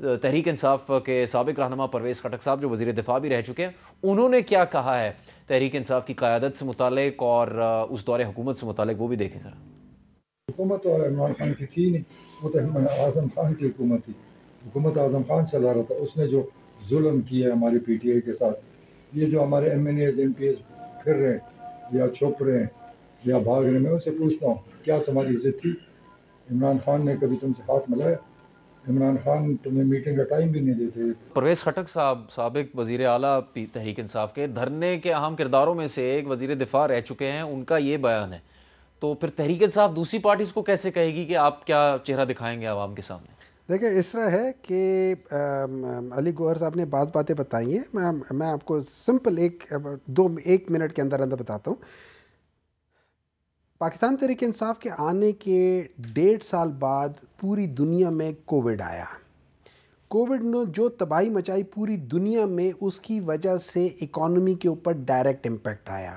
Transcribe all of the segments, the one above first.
تحریک انصاف کے سابق رہنما پرویز خٹک صاحب جو وزیر دفاع بھی رہ چکے ہیں، انہوں نے کیا کہا ہے تحریک انصاف کی قیادت سے متعلق اور اس دور حکومت سے متعلق، وہ بھی دیکھیں ذرا۔ حکومت اور عمران خان کی تھی نہیں، وہ تو اعظم خان کی حکومت تھی۔ حکومت اعظم خان چلا رہا تھا، اس نے جو ظلم کیا ہے ہماری پی ٹی آئی کے ساتھ، یہ جو ہمارے MNAs MPAs پھر رہے ہیں یا چھپ رہے ہیں یا بھاگ رہے ہیں، میں ان سے پوچھتا ہوں کیا تمہاری عزت تھی؟ عمران خان نے کبھی تم سے ہاتھ ملایا؟ عمران خان تمہیں میٹنگ کا ٹائم بھی نہیں دیتے۔ پرویز خٹک صاحب سابق وزیر اعلیٰ تحریک انصاف کے، دھرنے کے اہم کرداروں میں سے ایک وزیر دفاع رہ چکے ہیں، ان کا یہ بیان ہے، تو پھر تحریک انصاف دوسری پارٹیز کو کیسے کہے گی کہ آپ کیا چہرہ دکھائیں گے عوام کے سامنے؟ دیکھیں اس طرح ہے کہ علی گوہر صاحب نے بعض باتیں بتائی ہیں، میں آپ کو سمپل ایک منٹ کے اندر بتاتا ہوں۔ پاکستان تحریک انصاف کے آنے کے 1.5 سال بعد پوری دنیا میں کووڈ آیا۔ کووڈ نے جو تباہی مچائی پوری دنیا میں، اس کی وجہ سے اکانومی کے اوپر ڈائریکٹ امپیکٹ آیا۔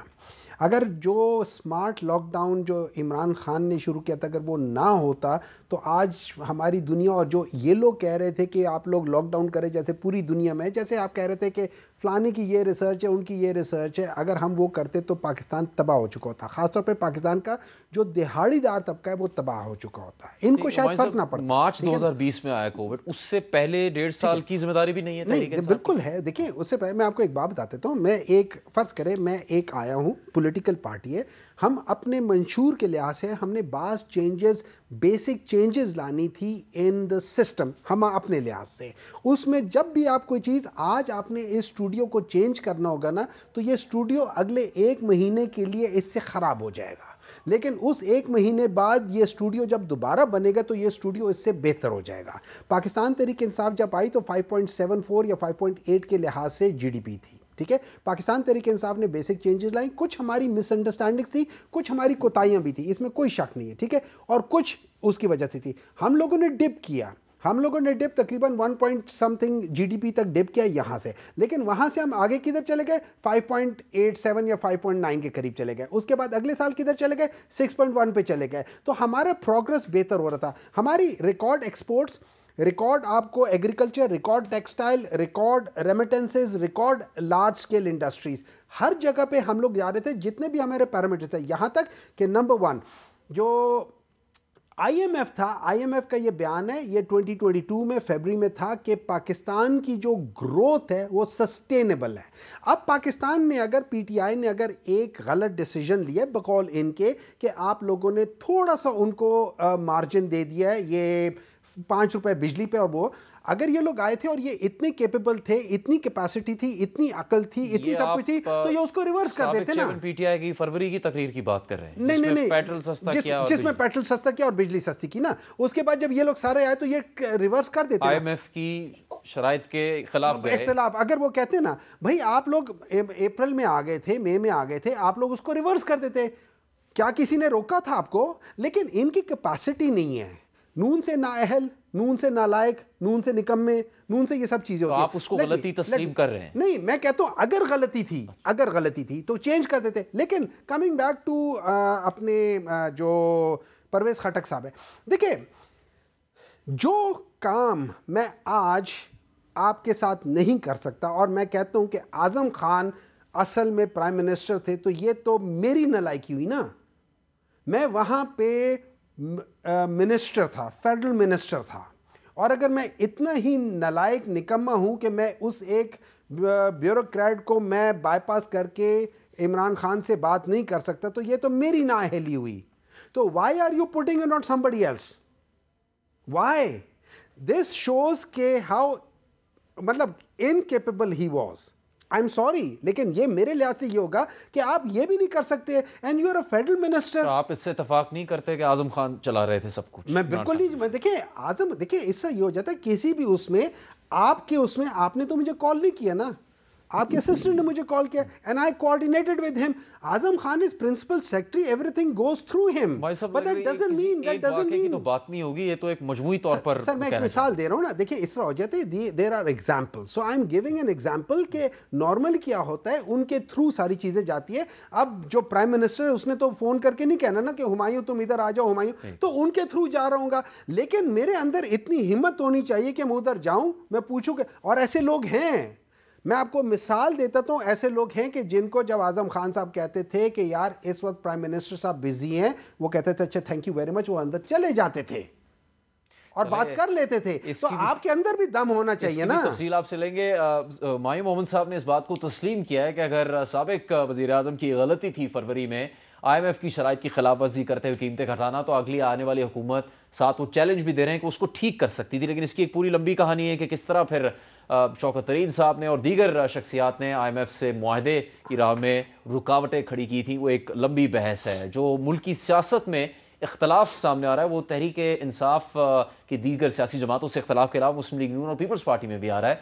اگر جو سمارٹ لاک ڈاؤن جو عمران خان نے شروع کیا تھا، اگر وہ نہ ہوتا تو آج ہماری دنیا، اور جو یہ لوگ کہہ رہے تھے کہ آپ لوگ لاک ڈاؤن کریں جیسے پوری دنیا میں، جیسے آپ کہہ رہے تھے کہ فلانی کی یہ ریسرچ ہے، ان کی یہ ریسرچ ہے، اگر ہم وہ کرتے تو پاکستان تباہ ہو چکا ہوتا۔ خاص طور پہ پاکستان کا جو دہاڑی دار طبقہ ہے وہ تباہ ہو چکا ہوتا ہے۔ ان کو شاید فرق نہ پڑتا۔ مارچ 2020 میں آیا کووڈ، اس سے پہلے 1.5 سال کی ذمہ داری بھی نہیں ہے تحریک انصاف؟ بالکل ہے۔ دیکھیں اس سے پہلے میں آپ کو ایک بات بتا دیتا ہوں۔ میں فرض کریں میں ایک آیا ہوں، پولیٹیکل پارٹی ہے، ہم اپنے منشور کے لحاظ سے ہم نے بعض چینجز، بیسک چینجز لانی تھی ان دا سسٹم، ہم اپنے لحاظ سے اس میں جب بھی آپ کوئی چیز، آج آپ نے اس اسٹوڈیو کو چینج کرنا ہوگا نا، تو یہ اسٹوڈیو اگلے 1 مہینے کے لیے اس سے خراب ہو جائے گا، لیکن اس 1 مہینے بعد یہ اسٹوڈیو جب دوبارہ بنے گا تو یہ اسٹوڈیو اس سے بہتر ہو جائے گا۔ پاکستان تحریک انصاف جب آئی تو 5.74 یا 5.8 کے لحاظ سے جی ڈی پی تھی، ٹھیک ہے۔ پاکستان تحریک انصاف نے بیسک چینجز لائیں، کچھ ہماری مس انڈرسٹینڈنگ تھی، کچھ ہماری کوتاہیاں بھی تھی، اس میں کوئی شک نہیں ہے، ٹھیک ہے، اور کچھ اس کی وجہ سے تھی۔ ہم لوگوں نے ڈپ کیا، ہم لوگوں نے ڈپ تقریباً 1 point something G D P تک ڈپ کیا یہاں سے، لیکن وہاں سے ہم آگے کدھر چلے گئے؟ 5.87 یا 5.9 کے قریب چلے گئے۔ اس کے بعد اگلے سال کدھر چلے گئے؟ 6.1 پہ چلے گئے۔ تو ہمارا پروگرس بہتر ہو رہا تھا۔ ہماری ریکارڈ ایکسپورٹس، ریکارڈ آپ کو agriculture, record textile, record remittances, record large scale industries, ہر جگہ پہ ہم لوگ جا رہے تھے، جتنے بھی ہمارے پیرامیٹر تھے، یہاں تک کہ نمبر 1 جو آئی ایم ایف تھا، آئی ایم ایف کا یہ بیان ہے، یہ 2022 میں فیبری میں تھا کہ پاکستان کی جو گروتھ ہے وہ سسٹینیبل ہے۔ اب پاکستان نے اگر پی ٹی آئی نے اگر ایک غلط ڈیسیجن لیا بقول ان کے کہ آپ لوگوں نے تھوڑا سا ان کو مارجن دے دیا ہے، یہ 5 روپے بجلی پہ، اور وہ اگر یہ لوگ آئے تھے اور یہ اتنے کیپیبل تھے، اتنی کیپیسٹی تھی، اتنی عقل تھی، اتنی سب کچھ تھی، تو یہ اس کو ریورس کر دیتے نا۔ پی ٹی آئی کی فروری کی تقریر کی بات کر رہے ہیں، نہیں، پیٹرول سستا کیا، جس میں پیٹرول سستا کیا اور بجلی سستی کی نا، اس کے بعد جب یہ لوگ سارے آئے تو یہ ریورس کر دیتے۔ آئی ایم ایف کی شرائط کے خلاف گئے، اختلاف اگر وہ کہتے نا بھائی آپ لوگ اپریل میں آ گئے تھے، مئی میں آ گئے تھے، آپ لوگ اس کو ریورس کر دیتے، کیا کسی نے روکا تھا آپ کو؟ لیکن ان کی کیپیسٹی نہیں ہے، نون سے نااہل، نون سے نالائق، نون سے نکمے، نون سے یہ سب چیزیں ہوتی ہیں۔ آپ اس کو غلطی تسلیم کر رہے ہیں؟ نہیں، میں کہتا ہوں اگر غلطی تھی تو چینج کر دیتے۔ لیکن کمنگ بیک ٹو اپنے جو پرویز خٹک صاحب ہے، دیکھیں جو کام میں آج آپ کے ساتھ نہیں کر سکتا، اور میں کہتا ہوں کہ اعظم خان اصل میں پرائم منسٹر تھے، تو یہ تو میری نالائکی ہوئی نا، میں وہاں پہ منسٹر تھا، فیڈرل منسٹر تھا، اور اگر میں اتنا ہی نالائق نکمہ ہوں کہ میں اس ایک بیوروکریٹ کو میں بائی پاس کر کے عمران خان سے بات نہیں کر سکتا، تو یہ تو میری نااہلی ہوئی۔ تو why are you putting it on somebody else؟ Why? This shows کہ ہاؤ مطلب incapable he was. I am sorry, لیکن یہ میرے لحاظ سے یہ ہوگا کہ آپ یہ بھی نہیں کر سکتے، and you are a federal minister. آپ اس سے اتفاق نہیں کرتے کہ اعظم خان چلا رہے تھے سب کچھ؟ میں بالکل نہیں، دیکھیں اس سے یہ ہو جاتا ہے کسی بھی اس میں آپ کے اس میں آپ نے تو مجھے کال نہیں کیا نا، آپ کے اسسٹنٹ نے مجھے کال کیا اینڈ آئی کوآرڈینیٹڈ ود ہم. Azam Khan is principle secretary, every thing goes through ہم, بٹ دیٹ ڈزنٹ مین تو بات نہیں ہوگی, یہ تو ایک مجموعی طور پر. سر میں ایک مثال دے رہا ہوں نا, دیکھیں اس طرح ہو جاتے ہیں, there are example, so I am giving an example کہ نارملی کیا ہوتا ہے, ان کے تھرو ساری چیزیں جاتی ہے. اب جو پرائم منسٹر ہے اس نے تو فون کر کے نہیں کہنا نا کہ ہمایوں تم ادھر آ جاؤ, ہمایوں تو ان کے تھرو جا رہا ہوں گا, لیکن میرے اندر اتنی ہمت ہونی چاہیے کہ میں ادھر جاؤں, میں پوچھوں کہ, اور ایسے لوگ ہیں, میں آپ کو مثال دیتا ہوں, ایسے لوگ ہیں کہ جن کو جب اعظم خان صاحب کہتے تھے کہ یار اس وقت پرائم منسٹر صاحب بزی ہیں, وہ کہتے تھے اچھا تھینک یو ویری مچ, وہ اندر چلے جاتے تھے اور بات کر لیتے تھے. تو آپ کے اندر بھی دم ہونا چاہیے نا. تفصیل آپ سے لیں گے. مایوں محمد صاحب نے اس بات کو تسلیم کیا ہے کہ اگر سابق وزیر اعظم کی غلطی تھی فروری میں آئی ایم ایف کی شرائط کی خلاف ورزی کرتے ہوئے قیمتیں گھٹانا, تو اگلی آنے والی حکومت ساتھ وہ چیلنج بھی دے رہے ہیں کہ اس کو ٹھیک کر سکتی تھی. لیکن اس کی ایک پوری لمبی کہانی ہے کہ کس طرح پھر شوکت ترین صاحب نے اور دیگر شخصیات نے آئی ایم ایف سے معاہدے کی راہ میں رکاوٹیں کھڑی کی تھیں. وہ ایک لمبی بحث ہے. جو ملکی سیاست میں اختلاف سامنے آ رہا ہے وہ تحریک انصاف کی دیگر سیاسی جماعتوں سے اختلاف کے علاوہ مسلم لیگ نون اور پیپلز پارٹی میں بھی آ رہا ہے.